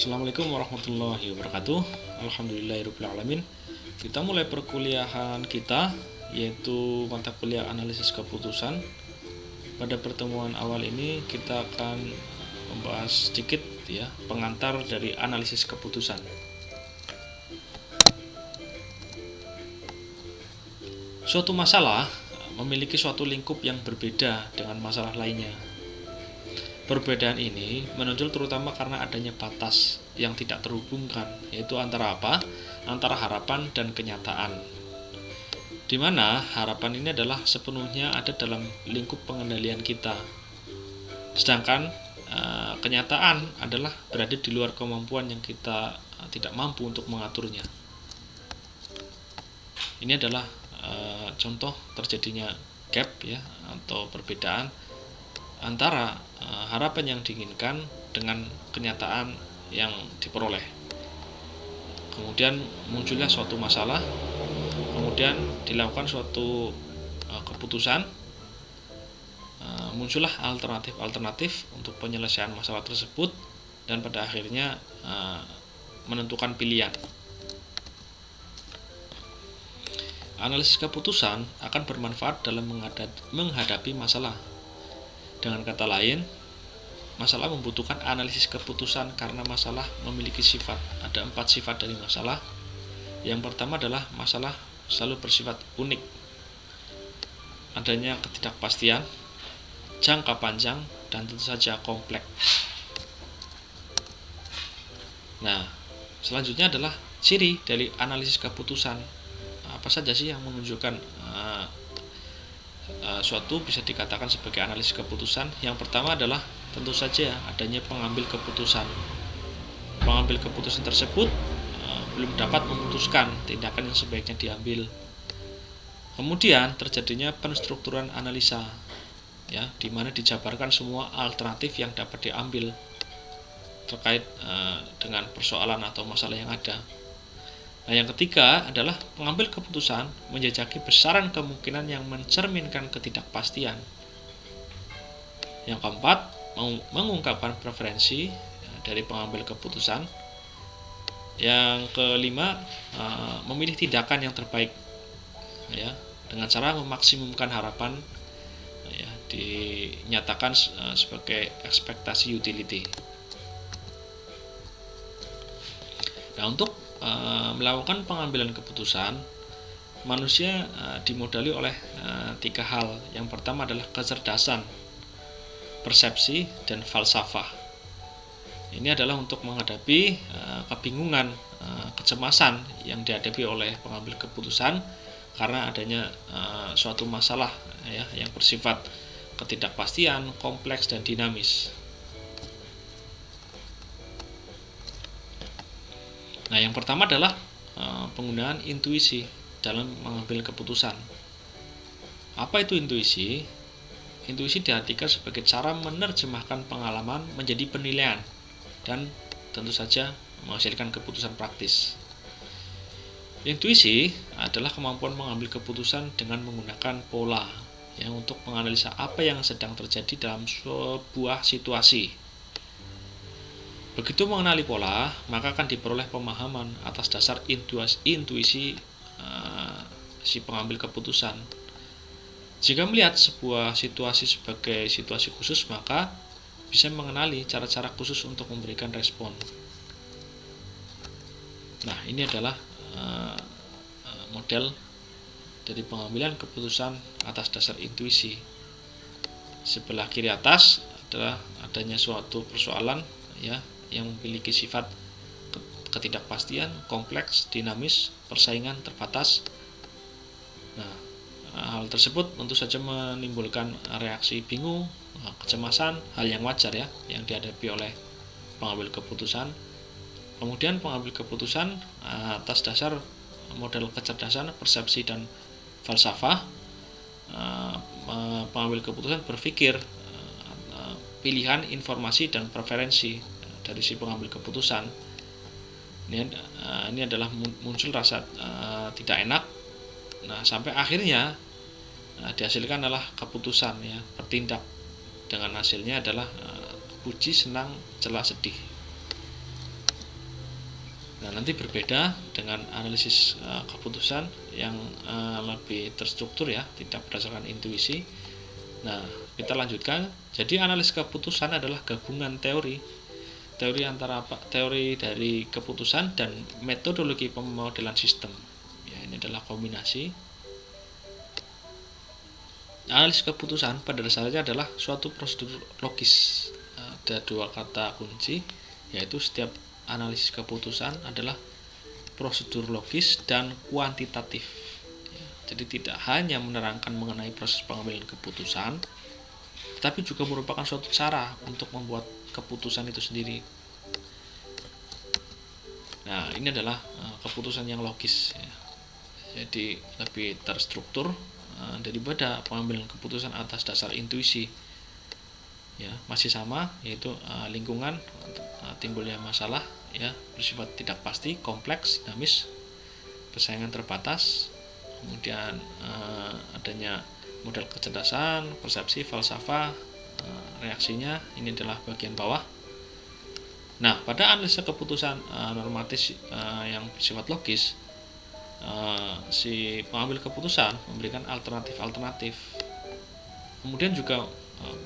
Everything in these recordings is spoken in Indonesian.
Assalamualaikum warahmatullahi wabarakatuh. Alhamdulillahirrahmanirrahim. Kita mulai perkuliahan kita, yaitu mata kuliah analisis keputusan. Pada pertemuan awal ini kita akan membahas sedikit ya pengantar dari analisis keputusan. Suatu masalah memiliki suatu lingkup yang berbeda dengan masalah lainnya. Perbedaan ini menonjol terutama karena adanya batas yang tidak terhubungkan, yaitu antara apa? Antara harapan dan kenyataan. Di mana harapan ini adalah sepenuhnya ada dalam lingkup pengendalian kita. Sedangkan kenyataan adalah berada di luar kemampuan yang kita tidak mampu untuk mengaturnya. Ini adalah contoh terjadinya gap ya atau perbedaan antara harapan yang diinginkan dengan kenyataan yang diperoleh. Kemudian munculnya suatu masalah, kemudian dilakukan suatu keputusan, muncullah alternatif untuk penyelesaian masalah tersebut, dan pada akhirnya menentukan pilihan. Analisis keputusan akan bermanfaat dalam menghadapi masalah. Dengan kata lain, masalah membutuhkan analisis keputusan karena masalah memiliki sifat. Ada 4 sifat dari masalah. Yang pertama adalah masalah selalu bersifat unik. Adanya ketidakpastian, jangka panjang, dan tentu saja kompleks. Nah, selanjutnya adalah ciri dari analisis keputusan. Apa saja sih yang menunjukkan suatu bisa dikatakan sebagai analisis keputusan? Yang pertama adalah tentu saja adanya pengambil keputusan. Pengambil keputusan tersebut belum dapat memutuskan tindakan yang sebaiknya diambil. Kemudian terjadinya penstrukturan analisa, ya, di mana dijabarkan semua alternatif yang dapat diambil terkait dengan persoalan atau masalah yang ada. Nah, yang ketiga adalah pengambil keputusan menjajaki besaran kemungkinan yang mencerminkan ketidakpastian. Yang keempat, mengungkapkan preferensi dari pengambil keputusan. Yang kelima, memilih tindakan yang terbaik, ya, dengan cara memaksimumkan harapan, ya, dinyatakan sebagai ekspektasi utility. Nah, untuk melakukan pengambilan keputusan, manusia dimodali oleh 3 hal. Yang pertama adalah kecerdasan, persepsi, dan falsafah. Ini adalah untuk menghadapi kebingungan, kecemasan yang dihadapi oleh pengambil keputusan karena adanya suatu masalah ya yang bersifat ketidakpastian, kompleks, dan dinamis. Nah, yang pertama adalah penggunaan intuisi dalam mengambil keputusan. Apa itu intuisi? Intuisi diartikan sebagai cara menerjemahkan pengalaman menjadi penilaian dan tentu saja menghasilkan keputusan praktis. Intuisi adalah kemampuan mengambil keputusan dengan menggunakan pola yang untuk menganalisa apa yang sedang terjadi dalam sebuah situasi. Begitu mengenali pola, maka akan diperoleh pemahaman atas dasar intuisi si pengambil keputusan. Jika melihat sebuah situasi sebagai situasi khusus, maka bisa mengenali cara-cara khusus untuk memberikan respon. Nah, ini adalah model dari pengambilan keputusan atas dasar intuisi. Sebelah kiri atas adalah adanya suatu persoalan ya yang memiliki sifat ketidakpastian, kompleks, dinamis, persaingan terbatas. Nah, hal tersebut tentu saja menimbulkan reaksi bingung, kecemasan, hal yang wajar ya yang dihadapi oleh pengambil keputusan. Kemudian pengambil keputusan atas dasar model kecerdasan, persepsi, dan falsafah. Pengambil keputusan berpikir pilihan, informasi, dan preferensi dari si pengambil keputusan. Ini adalah muncul rasa tidak enak. Nah, sampai akhirnya dihasilkan adalah keputusan ya, bertindak. Dengan hasilnya adalah puji, senang, celah, sedih. Nah, nanti berbeda dengan analisis keputusan yang lebih terstruktur ya, tidak berdasarkan intuisi. Nah, kita lanjutkan. Jadi analisis keputusan adalah gabungan teori antara teori dari keputusan dan metodologi pemodelan sistem. Ya, ini adalah kombinasi. Analisis keputusan pada dasarnya adalah suatu prosedur logis. Ada dua kata kunci, yaitu setiap analisis keputusan adalah prosedur logis dan kuantitatif. Jadi tidak hanya menerangkan mengenai proses pengambilan keputusan, tetapi juga merupakan suatu cara untuk membuat keputusan itu sendiri. Nah, ini adalah keputusan yang logis ya. Jadi lebih terstruktur daripada pengambilan keputusan atas dasar intuisi. Ya, masih sama, yaitu lingkungan timbulnya masalah ya, bersifat tidak pasti, kompleks, dinamis, persaingan terbatas, kemudian adanya model kecerdasan, persepsi, falsafah, reaksinya ini adalah bagian bawah. Nah, pada analisa keputusan normatif yang bersifat logis, si pengambil keputusan memberikan alternatif-alternatif, kemudian juga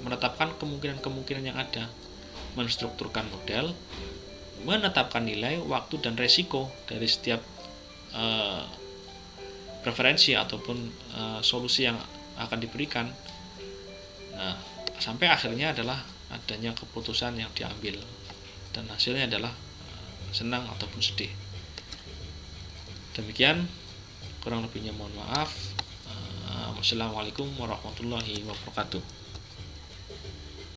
menetapkan kemungkinan-kemungkinan yang ada, menstrukturkan model, menetapkan nilai, waktu, dan resiko dari setiap preferensi ataupun solusi yang akan diberikan. Nah, sampai akhirnya adalah adanya keputusan yang diambil dan hasilnya adalah senang ataupun sedih. Demikian, kurang lebihnya mohon maaf. Wassalamualaikum warahmatullahi wabarakatuh.